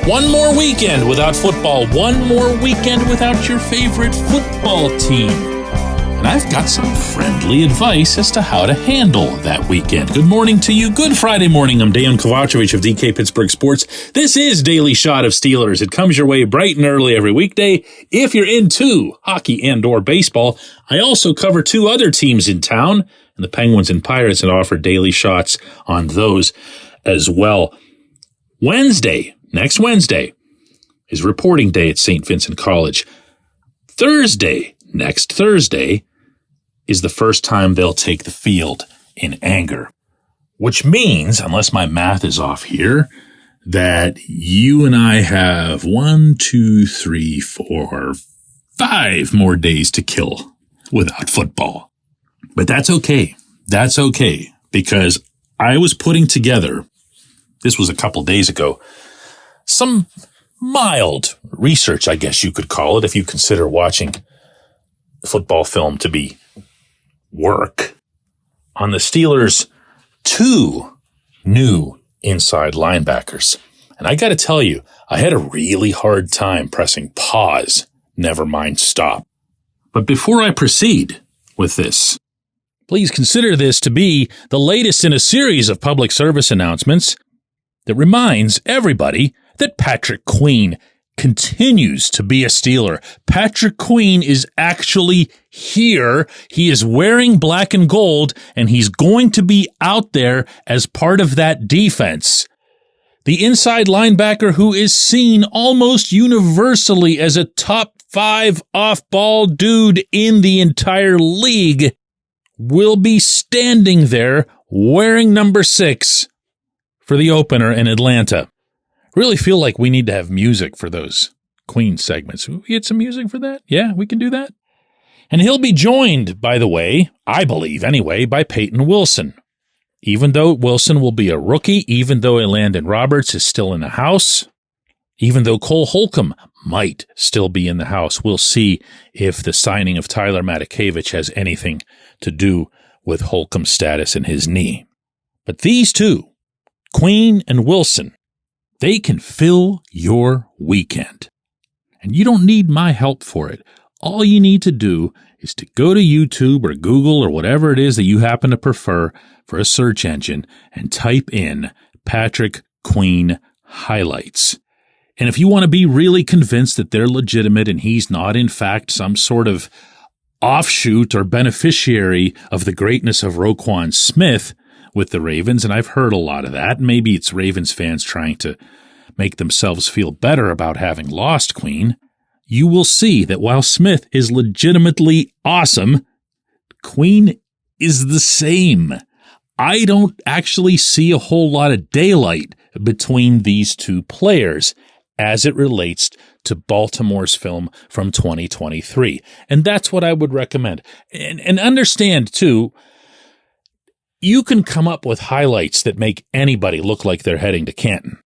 One more weekend without football. One more weekend without your favorite football team. And I've got some friendly advice as to how to handle that weekend. Good morning to you. Good Friday morning. I'm Dejan Kovacevic of DK Pittsburgh Sports. This is Daily Shot of Steelers. It comes your way bright and early every weekday. If you're into hockey and or baseball, I also cover two other teams in town, and the Penguins and Pirates, and offer daily shots on those as well. Next Wednesday, is reporting day at St. Vincent College. Next Thursday, is the first time they'll take the field in anger. Which means, unless my math is off here, that you and I have 5 more days to kill without football. But that's okay. That's okay, because I was putting together, this was a couple days ago, some mild research, I guess you could call it, if you consider watching football film to be work, on the Steelers' 2 new inside linebackers. And I got to tell you, I had a really hard time pressing pause, never mind stop. But before I proceed with this, please consider this to be the latest in a series of public service announcements that reminds everybody that Patrick Queen continues to be a Steeler. Patrick Queen is actually here. He is wearing black and gold, and he's going to be out there as part of that defense. The inside linebacker, who is seen almost universally as a top 5 off-ball dude in the entire league, will be standing there wearing number 6 for the opener in Atlanta. Really feel like we need to have music for those Queen segments. We get some music for that? Yeah, we can do that. And he'll be joined, by the way, I believe anyway, by Peyton Wilson. Even though Wilson will be a rookie, even though Landon Roberts is still in the house, even though Cole Holcomb might still be in the house, we'll see if the signing of Tyler Matakevich has anything to do with Holcomb's status in his knee. But these two, Queen and Wilson, they can fill your weekend. And you don't need my help for it. All you need to do is to go to YouTube or Google or whatever it is that you happen to prefer for a search engine and type in Patrick Queen highlights. And if you want to be really convinced that they're legitimate and he's not, in fact, some sort of offshoot or beneficiary of the greatness of Roquan Smith with the Ravens, and I've heard a lot of that. Maybe it's Ravens fans trying to make themselves feel better about having lost Queen. You will see that while Smith is legitimately awesome, Queen is the same. I don't actually see a whole lot of daylight between these two players as it relates to Baltimore's film from 2023. And that's what I would recommend. And understand, too, you can come up with highlights that make anybody look like they're heading to Canton.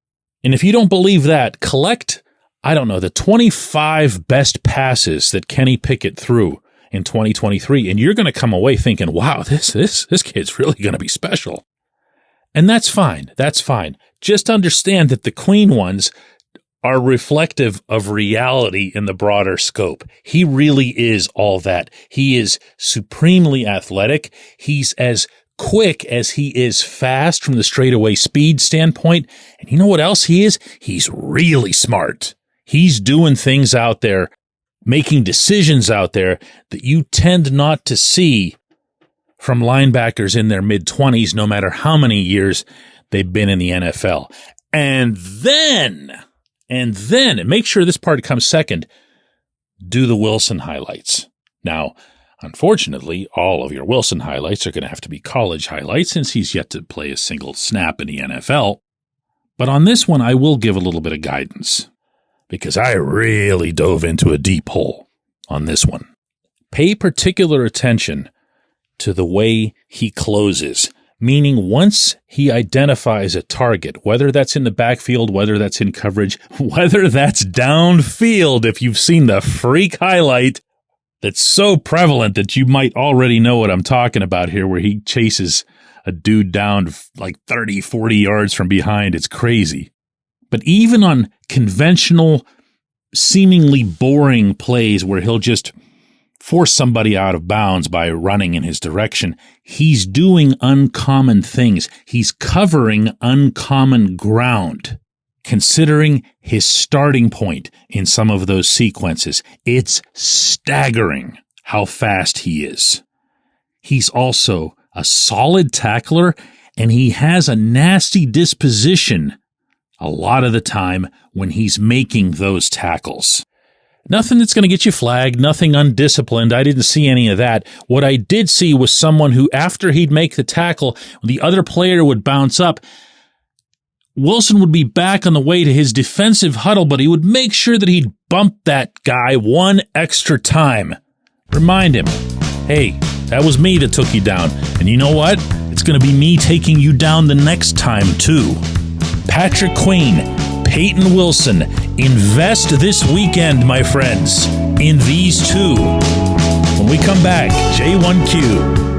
And if you don't believe that, collect, the 25 best passes that Kenny Pickett threw in 2023, and you're going to come away thinking, wow, this kid's really going to be special. And that's fine. That's fine. Just understand that the Queen ones are reflective of reality in the broader scope. He really is all that. He is supremely athletic. He's as quick as he is fast from the straightaway speed standpoint. And you know what else he is? He's really smart. He's doing things out there, making decisions out there that you tend not to see from linebackers in their mid-20s, no matter how many years they've been in the NFL. And then, and make sure this part comes second, do the Wilson highlights. Now, unfortunately, all of your Wilson highlights are going to have to be college highlights since he's yet to play a single snap in the NFL. But on this one, I will give a little bit of guidance because I really dove into a deep hole on this one. Pay particular attention to the way he closes, meaning once he identifies a target, whether that's in the backfield, whether that's in coverage, whether that's downfield, if you've seen the freak highlight that's so prevalent that you might already know what I'm talking about here, where he chases a dude down like 30, 40 yards from behind. It's crazy. But even on conventional, seemingly boring plays where he'll just force somebody out of bounds by running in his direction, he's doing uncommon things. He's covering uncommon ground. Considering his starting point in some of those sequences, it's staggering how fast he is. He's also a solid tackler, and he has a nasty disposition a lot of the time when he's making those tackles. Nothing that's going to get you flagged, nothing undisciplined. I didn't see any of that. What I did see was someone who, after he'd make the tackle, the other player would bounce up. Wilson would be back on the way to his defensive huddle, but he would make sure that he'd bump that guy one extra time. Remind him, hey, that was me that took you down. And you know what? It's going to be me taking you down the next time, too. Patrick Queen, Peyton Wilson, invest this weekend, my friends, in these two. When we come back, J1Q.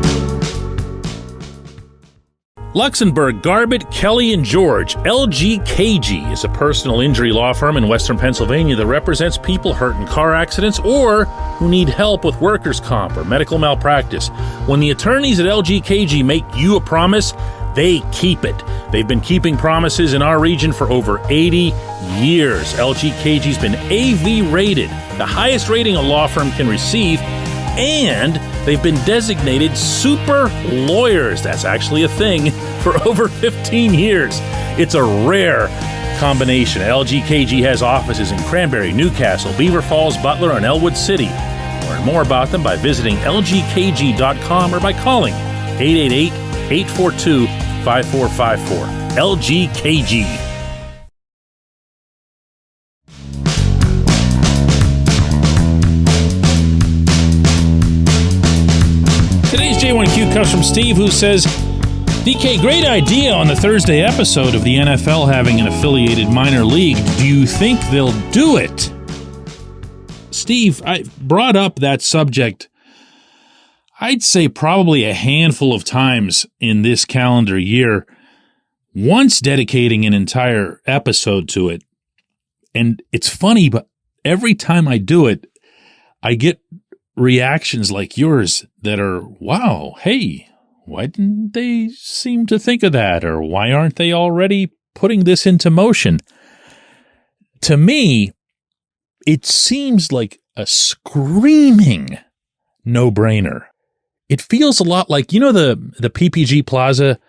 Luxembourg, Garbett, Kelly & George. LGKG is a personal injury law firm in Western Pennsylvania that represents people hurt in car accidents or who need help with workers' comp or medical malpractice. When the attorneys at LGKG make you a promise, they keep it. They've been keeping promises in our region for over 80 years. LGKG's been AV rated, the highest rating a law firm can receive, and they've been designated super lawyers. That's actually a thing for over 15 years. It's a rare combination. LGKG has offices in Cranberry, Newcastle, Beaver Falls, Butler, and Elwood City. Learn more about them by visiting lgkg.com or by calling 888-842-5454. LGKG. Today's J1Q comes from Steve, who says, DK, great idea on the Thursday episode of the NFL having an affiliated minor league. Do you think they'll do it? Steve, I brought up that subject, I'd say probably a handful of times in this calendar year, once dedicating an entire episode to it. And it's funny, but every time I do it, I get reactions like yours that are, wow, hey, why didn't they seem to think of that? Or why aren't they already putting this into motion? To me, it seems like a screaming no-brainer. It feels a lot like, the PPG Plaza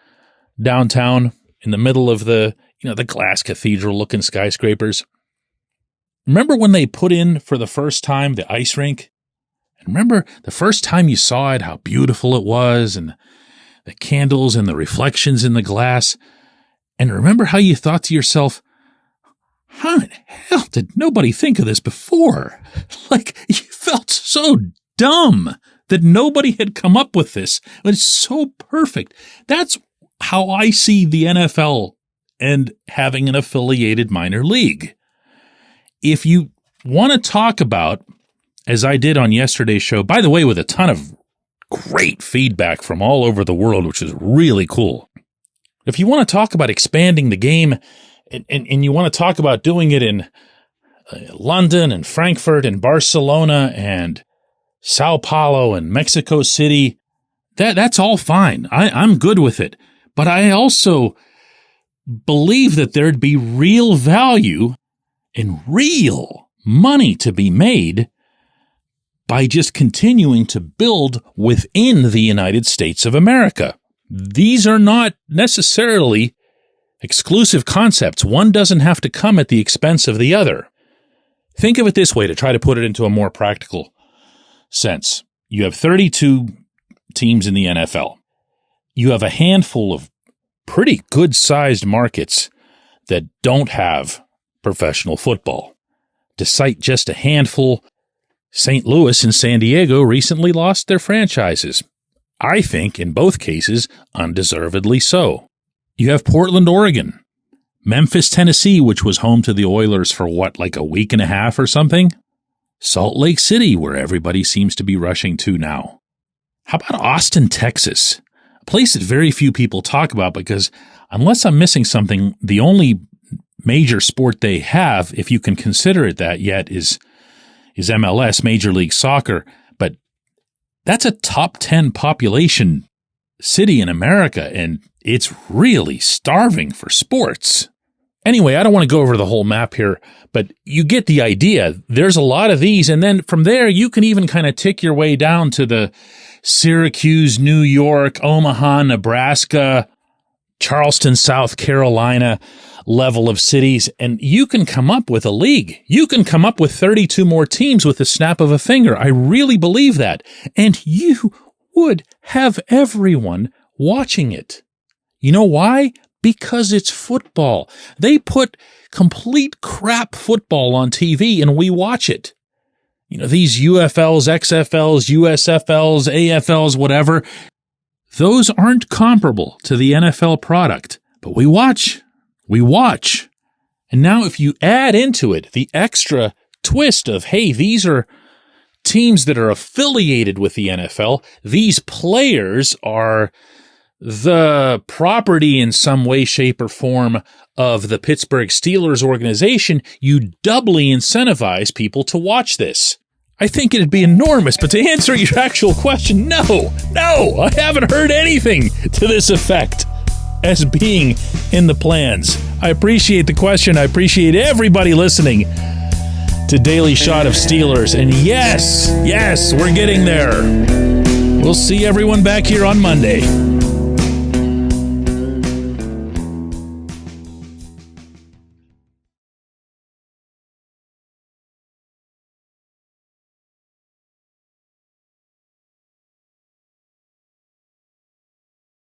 downtown in the middle of the glass cathedral-looking skyscrapers. Remember when they put in for the first time the ice rink? And remember the first time you saw it, how beautiful it was, and the candles and the reflections in the glass. And remember how you thought to yourself, how in hell did nobody think of this before? Like, you felt so dumb that nobody had come up with this. It's so perfect. That's how I see the NFL and having an affiliated minor league. If you want to talk about, as I did on yesterday's show, by the way, with a ton of great feedback from all over the world, which is really cool. If you want to talk about expanding the game and you want to talk about doing it in London and Frankfurt and Barcelona and Sao Paulo and Mexico City, that's all fine. I'm good with it. But I also believe that there'd be real value and real money to be made by just continuing to build within the United States of America. These are not necessarily exclusive concepts. One doesn't have to come at the expense of the other. Think of it this way to try to put it into a more practical sense. You have 32 teams in the NFL. You have a handful of pretty good-sized markets that don't have professional football. To cite just a handful, St. Louis and San Diego recently lost their franchises. I think, in both cases, undeservedly so. You have Portland, Oregon, Memphis, Tennessee, which was home to the Oilers for like a week and a half or something, Salt Lake City, where everybody seems to be rushing to now. How about Austin, Texas? A place that very few people talk about because, unless I'm missing something, the only major sport they have, if you can consider it that yet, is MLS, Major League Soccer. But that's a top 10 population city in America, and it's really starving for sports. Anyway, I don't want to go over the whole map here, but you get the idea. There's a lot of these, and then from there, you can even kind of tick your way down to the Syracuse, New York, Omaha, Nebraska, Charleston, South Carolina level of cities, and you can come up with a league. You can come up with 32 more teams with the snap of a finger. I really believe that. And you would have everyone watching it. You know why? Because it's football. They put complete crap football on TV and we watch it. You know, these UFLs, XFLs, USFLs, AFLs, whatever, those aren't comparable to the NFL product. But we watch. And now if you add into it the extra twist of, hey, these are teams that are affiliated with the NFL, these players are the property in some way, shape, or form of the Pittsburgh Steelers organization, you doubly incentivize people to watch this. I think it'd be enormous, but to answer your actual question, no, I haven't heard anything to this effect as being in the plans. I appreciate the question. I appreciate everybody listening to Daily Shot of Steelers. And yes, we're getting there. We'll see everyone back here on Monday.